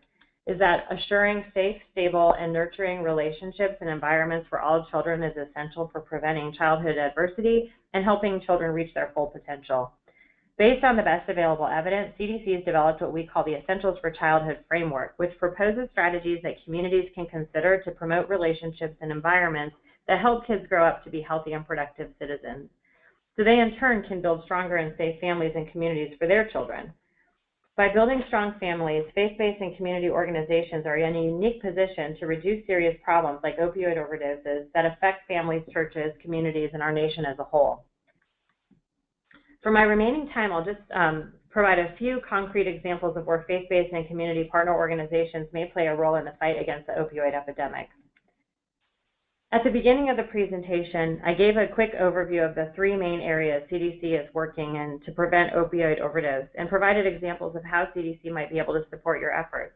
is that assuring safe, stable, and nurturing relationships and environments for all children is essential for preventing childhood adversity and helping children reach their full potential. Based on the best available evidence, CDC has developed what we call the Essentials for Childhood framework, which proposes strategies that communities can consider to promote relationships and environments that help kids grow up to be healthy and productive citizens. So they, in turn, can build stronger and safe families and communities for their children. By building strong families, faith-based and community organizations are in a unique position to reduce serious problems like opioid overdoses that affect families, churches, communities, and our nation as a whole. For my remaining time, I'll just provide a few concrete examples of where faith-based and community partner organizations may play a role in the fight against the opioid epidemic. At the beginning of the presentation, I gave a quick overview of the three main areas CDC is working in to prevent opioid overdose and provided examples of how CDC might be able to support your efforts.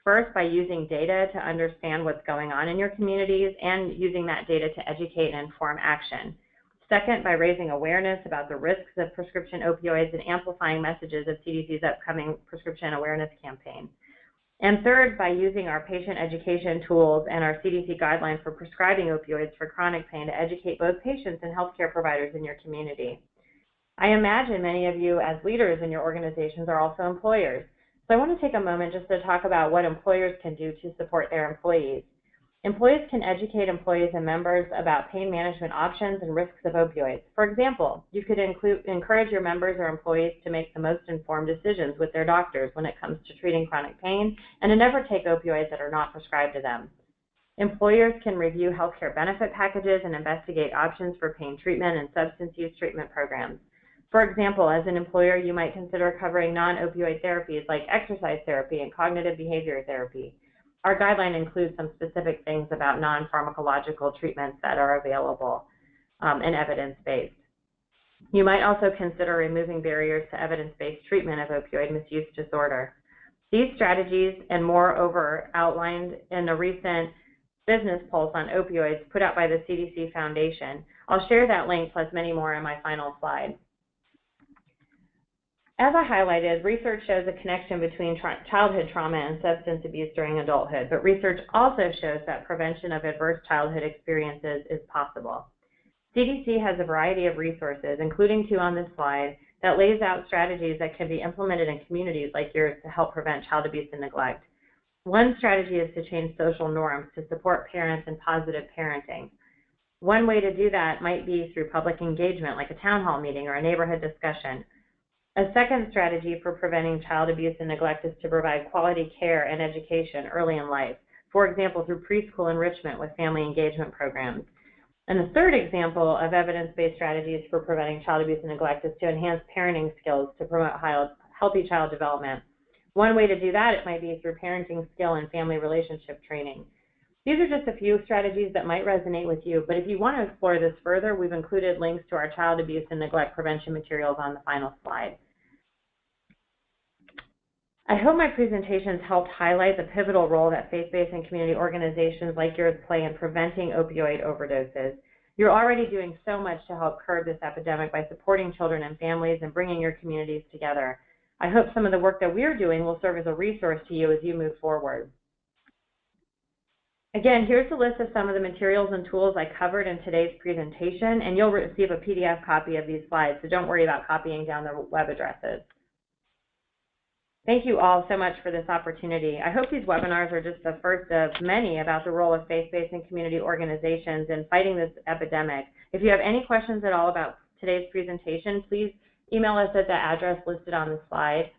First, by using data to understand what's going on in your communities and using that data to educate and inform action. Second, by raising awareness about the risks of prescription opioids and amplifying messages of CDC's upcoming prescription awareness campaign. And third, by using our patient education tools and our CDC guidelines for prescribing opioids for chronic pain to educate both patients and healthcare providers in your community. I imagine many of you as leaders in your organizations are also employers. So I want to take a moment just to talk about what employers can do to support their employees. Employees can educate employees and members about pain management options and risks of opioids. For example, you could encourage your members or employees to make the most informed decisions with their doctors when it comes to treating chronic pain and to never take opioids that are not prescribed to them. Employers can review healthcare benefit packages and investigate options for pain treatment and substance use treatment programs. For example, as an employer, you might consider covering non-opioid therapies like exercise therapy and cognitive behavior therapy. Our guideline includes some specific things about non-pharmacological treatments that are available and evidence-based. You might also consider removing barriers to evidence-based treatment of opioid misuse disorder. These strategies and moreover outlined in a recent business pulse on opioids put out by the CDC Foundation. I'll share that link plus many more in my final slide. As I highlighted, research shows a connection between childhood trauma and substance abuse during adulthood, but research also shows that prevention of adverse childhood experiences is possible. CDC has a variety of resources, including two on this slide, that lays out strategies that can be implemented in communities like yours to help prevent child abuse and neglect. One strategy is to change social norms to support parents and positive parenting. One way to do that might be through public engagement, like a town hall meeting or a neighborhood discussion. A second strategy for preventing child abuse and neglect is to provide quality care and education early in life, for example, through preschool enrichment with family engagement programs. And the third example of evidence-based strategies for preventing child abuse and neglect is to enhance parenting skills to promote healthy child development. One way to do that, it might be through parenting skill and family relationship training. These are just a few strategies that might resonate with you, but if you want to explore this further, we've included links to our child abuse and neglect prevention materials on the final slide. I hope my presentations helped highlight the pivotal role that faith-based and community organizations like yours play in preventing opioid overdoses. You're already doing so much to help curb this epidemic by supporting children and families and bringing your communities together. I hope some of the work that we're doing will serve as a resource to you as you move forward. Again, here's a list of some of the materials and tools I covered in today's presentation, and you'll receive a PDF copy of these slides, so don't worry about copying down the web addresses. Thank you all so much for this opportunity. I hope these webinars are just the first of many about the role of faith-based and community organizations in fighting this epidemic. If you have any questions at all about today's presentation, please email us at the address listed on the slide.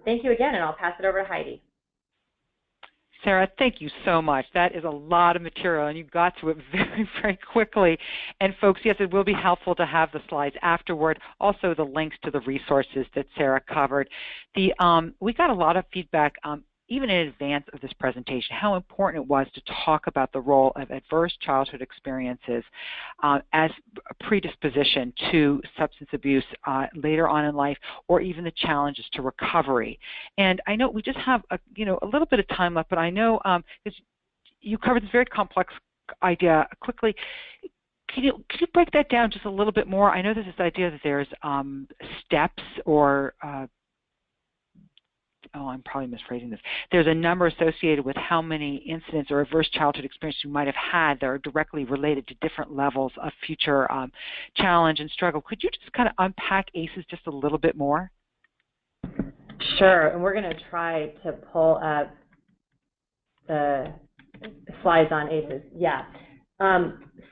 Thank you again, and I'll pass it over to Heidi. Sarah, thank you so much. That is a lot of material, and you got through it very, very quickly. And folks, yes, it will be helpful to have the slides afterward, also the links to the resources that Sarah covered. We got a lot of feedback, even in advance of this presentation, how important it was to talk about the role of adverse childhood experiences as a predisposition to substance abuse later on in life, or even the challenges to recovery. And I know we just have a little bit of time left, but I know you covered this very complex idea quickly. Can you break that down just a little bit more? I know there's this idea that there's steps or I'm probably misphrasing this. There's a number associated with how many incidents or adverse childhood experiences you might have had that are directly related to different levels of future challenge and struggle. Could you just kind of unpack ACEs just a little bit more? Sure, and we're going to try to pull up the slides on ACEs. Yeah.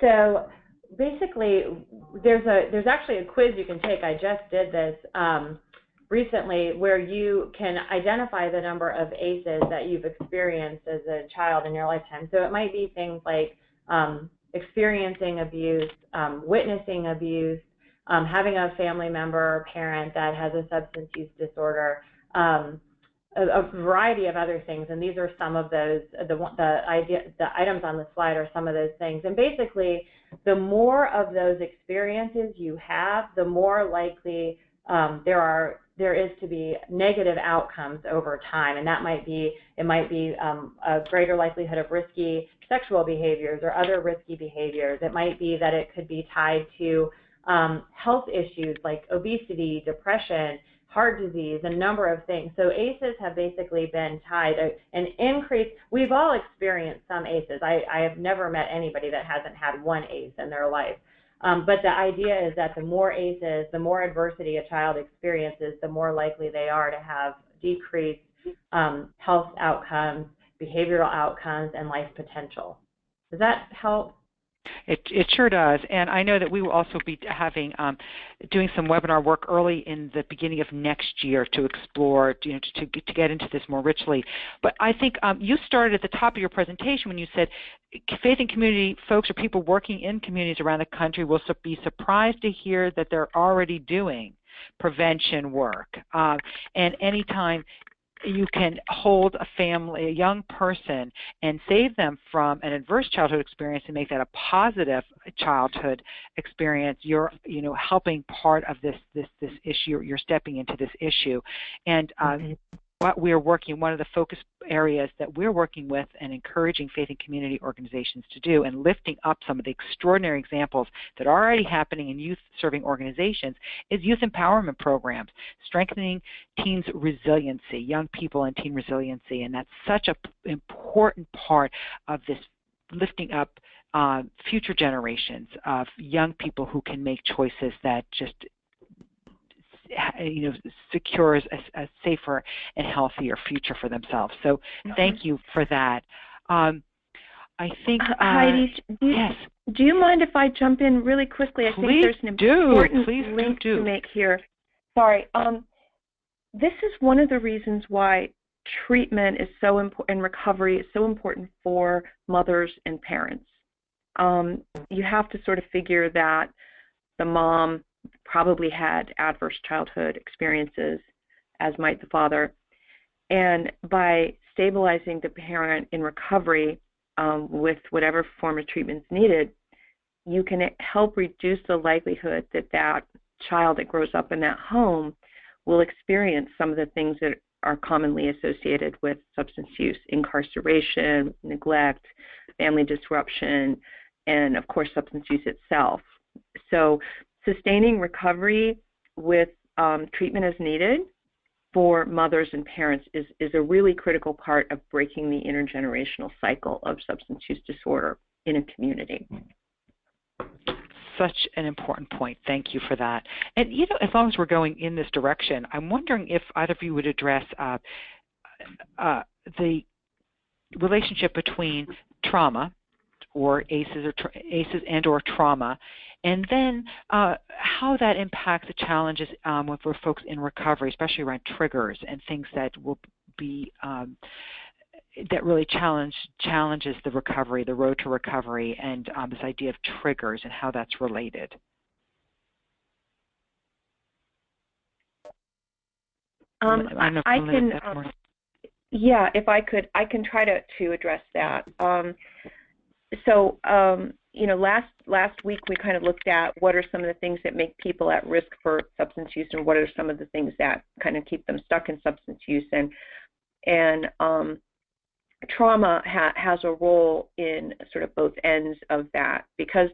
So basically, there's actually a quiz you can take. I just did this recently, where you can identify the number of ACEs that you've experienced as a child in your lifetime. So it might be things like experiencing abuse, witnessing abuse, having a family member or parent that has a substance use disorder, a variety of other things. And these are some of those, the items on the slide are some of those things. And basically, the more of those experiences you have, the more likely there is to be negative outcomes over time, and that might be a greater likelihood of risky sexual behaviors or other risky behaviors. It might be that it could be tied to health issues like obesity, depression, heart disease, a number of things. So ACEs have basically been tied an increase. We've all experienced some ACEs. I have never met anybody that hasn't had one ACE in their life. But the idea is that the more ACEs, the more adversity a child experiences, the more likely they are to have decreased health outcomes, behavioral outcomes, and life potential. Does that help? It sure does, and I know that we will also be having doing some webinar work early in the beginning of next year to explore, to get into this more richly. But I think you started at the top of your presentation when you said faith and community folks or people working in communities around the country will be surprised to hear that they're already doing prevention work. And anytime you can hold a family, a young person, and save them from an adverse childhood experience and make that a positive childhood experience, you're helping part of this issue. You're stepping into this issue, and what we're working, one of the focus areas that we're working with and encouraging faith and community organizations to do, and lifting up some of the extraordinary examples that are already happening in youth-serving organizations, is youth empowerment programs, strengthening teens' resiliency, young people and teen resiliency, and that's such an important part of this lifting up future generations of young people who can make choices that just secures a safer and healthier future for themselves. So thank you for that. I think Heidi, do you mind if I jump in really quickly? I think there's an important link to make here. Sorry. This is one of the reasons why treatment is so important and recovery is so important for mothers and parents. You have to sort of figure that the mom probably had adverse childhood experiences, as might the father. And by stabilizing the parent in recovery with whatever form of treatment is needed, you can help reduce the likelihood that that child that grows up in that home will experience some of the things that are commonly associated with substance use: incarceration, neglect, family disruption, and of course substance use itself. So sustaining recovery with treatment as needed for mothers and parents is a really critical part of breaking the intergenerational cycle of substance use disorder in a community. Such an important point. Thank you for that. And, as long as we're going in this direction, I'm wondering if either of you would address the relationship between trauma or ACEs and/or trauma, and then how that impacts the challenges for folks in recovery, especially around triggers and things that will be that really challenges the recovery, the road to recovery, and this idea of triggers and how that's related. Yeah, if I could, I can try to address that. Last week we kind of looked at what are some of the things that make people at risk for substance use, and what are some of the things that kind of keep them stuck in substance use. And trauma has a role in sort of both ends of that, because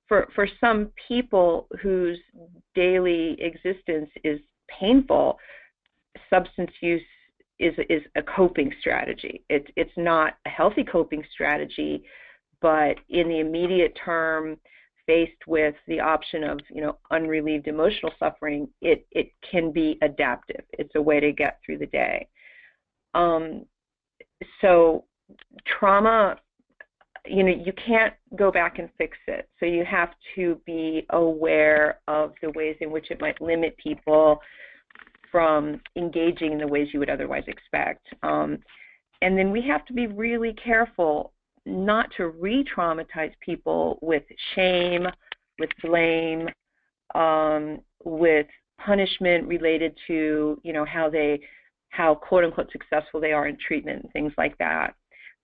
for some people whose daily existence is painful, substance use is a coping strategy. It's not a healthy coping strategy, but in the immediate term, faced with the option of unrelieved emotional suffering, it can be adaptive. It's a way to get through the day. So trauma, you can't go back and fix it. So you have to be aware of the ways in which it might limit people from engaging in the ways you would otherwise expect. And then we have to be really careful not to re-traumatize people with shame, with blame, with punishment related to, how quote unquote successful they are in treatment and things like that.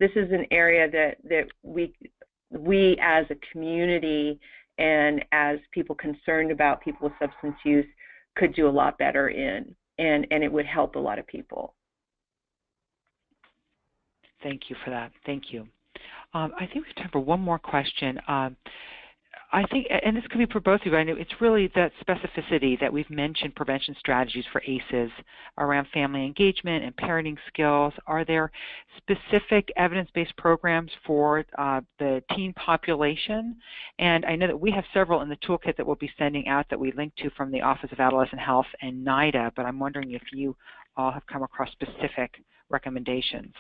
This is an area that we as a community and as people concerned about people with substance use could do a lot better in, and it would help a lot of people. Thank you for that. Thank you. I think we have time for one more question. I think, and this could be for both of you, I know it's really that specificity that we've mentioned prevention strategies for ACEs around family engagement and parenting skills. Are there specific evidence-based programs for the teen population? And I know that we have several in the toolkit that we'll be sending out that we link to from the Office of Adolescent Health and NIDA, but I'm wondering if you all have come across specific recommendations.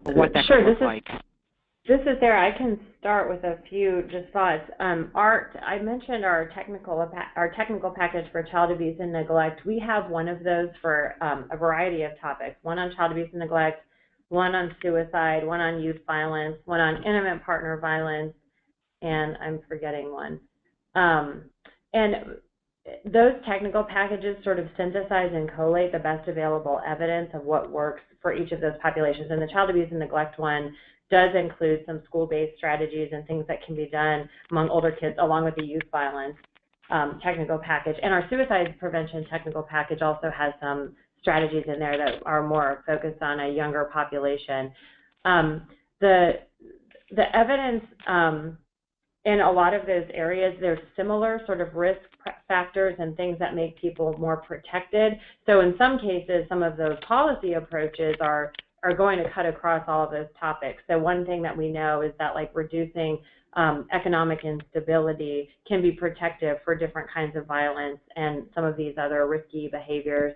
What that could look like. This is Sarah. I can start with a few just thoughts. I mentioned our technical package for child abuse and neglect. We have one of those for a variety of topics. One on child abuse and neglect, one on suicide, one on youth violence, one on intimate partner violence, and I'm forgetting one. And those technical packages sort of synthesize and collate the best available evidence of what works for each of those populations. And the child abuse and neglect one does include some school-based strategies and things that can be done among older kids, along with the youth violence technical package. And our suicide prevention technical package also has some strategies in there that are more focused on a younger population. The evidence in a lot of those areas, there's similar sort of risk factors and things that make people more protected. So in some cases, some of those policy approaches are going to cut across all of those topics. So one thing that we know is that reducing economic instability can be protective for different kinds of violence and some of these other risky behaviors.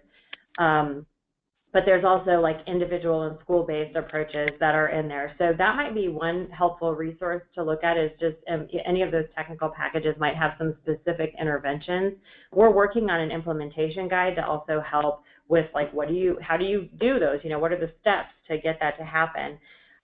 But there's also individual and school-based approaches that are in there. So that might be one helpful resource to look at, is just any of those technical packages might have some specific interventions. We're working on an implementation guide to also help with how do you do those? What are the steps to get that to happen?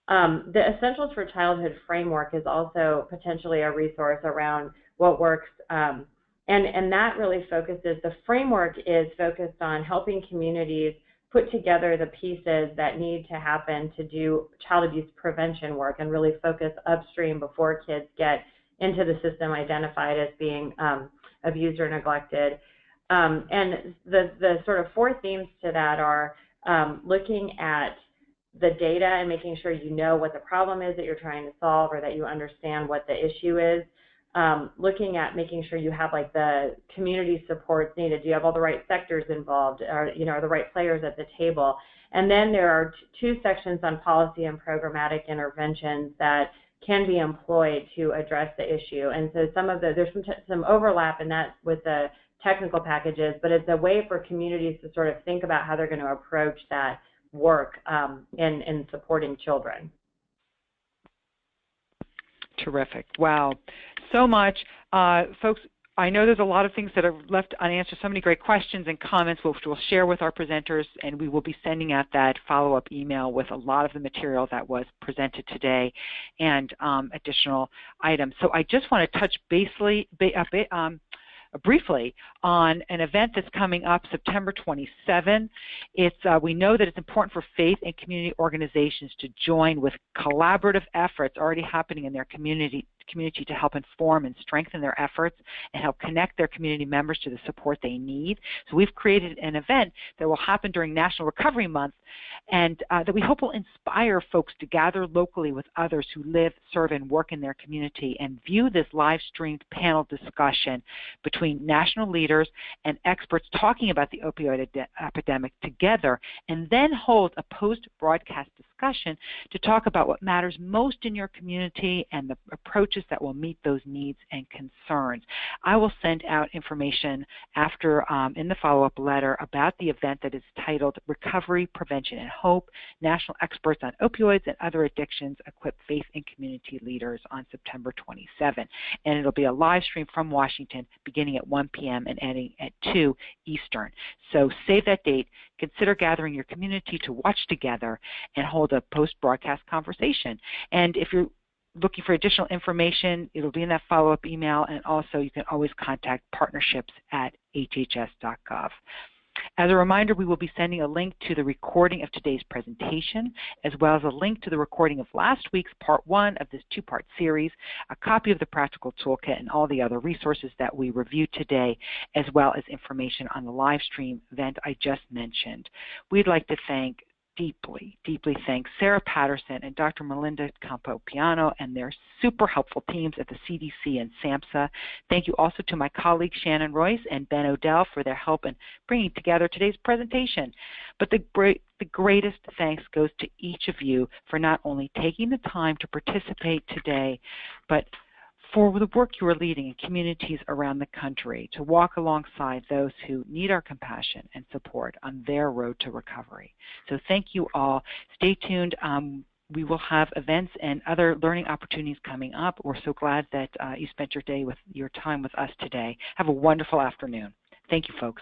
The Essentials for Childhood framework is also potentially a resource around what works, and that really focuses, the framework is focused on helping communities put together the pieces that need to happen to do child abuse prevention work and really focus upstream before kids get into the system identified as being abused or neglected. And the sort of four themes to that are looking at the data and making sure you know what the problem is that you're trying to solve, or that you understand what the issue is. Looking at making sure you have the community supports needed. Do you have all the right sectors involved? Are the right players at the table? And then there are two sections on policy and programmatic interventions that can be employed to address the issue. And so there's some overlap in that with the technical packages, but it's a way for communities to sort of think about how they're going to approach that work in supporting children. Terrific. Wow. So much. Folks, I know there's a lot of things that are left unanswered, so many great questions and comments which we'll share with our presenters, and we will be sending out that follow-up email with a lot of the material that was presented today and additional items. So I just want to touch briefly on an event that's coming up September 27. We know that it's important for faith and community organizations to join with collaborative efforts already happening in their communities community to help inform and strengthen their efforts and help connect their community members to the support they need. So we've created an event that will happen during National Recovery Month, and that we hope will inspire folks to gather locally with others who live, serve, and work in their community and view this live-streamed panel discussion between national leaders and experts talking about the opioid epidemic together, and then hold a post-broadcast discussion to talk about what matters most in your community and the approaches that will meet those needs and concerns. I will send out information after in the follow-up letter about the event that is titled Recovery, Prevention, and Hope, National Experts on Opioids and Other Addictions Equip Faith and Community Leaders on September 27. And it'll be a live stream from Washington beginning at 1 p.m. and ending at 2 Eastern. So save that date. Consider gathering your community to watch together and hold a post-broadcast conversation. And if you're looking for additional information, it'll be in that follow-up email, and also you can always contact partnerships@hhs.gov. As a reminder, we will be sending a link to the recording of today's presentation, as well as a link to the recording of last week's Part 1 of this two-part series, a copy of the practical toolkit, and all the other resources that we reviewed today, as well as information on the live stream event I just mentioned. We'd like to deeply thank Sarah Patterson and Dr. Melinda Campopiano and their super helpful teams at the CDC and SAMHSA. Thank you also to my colleagues Shannon Royce and Ben O'Dell for their help in bringing together today's presentation. But the greatest thanks goes to each of you for not only taking the time to participate today, but for the work you are leading in communities around the country to walk alongside those who need our compassion and support on their road to recovery. So thank you all. Stay tuned. We will have events and other learning opportunities coming up. We're so glad that you spent your time with us today. Have a wonderful afternoon. Thank you, folks.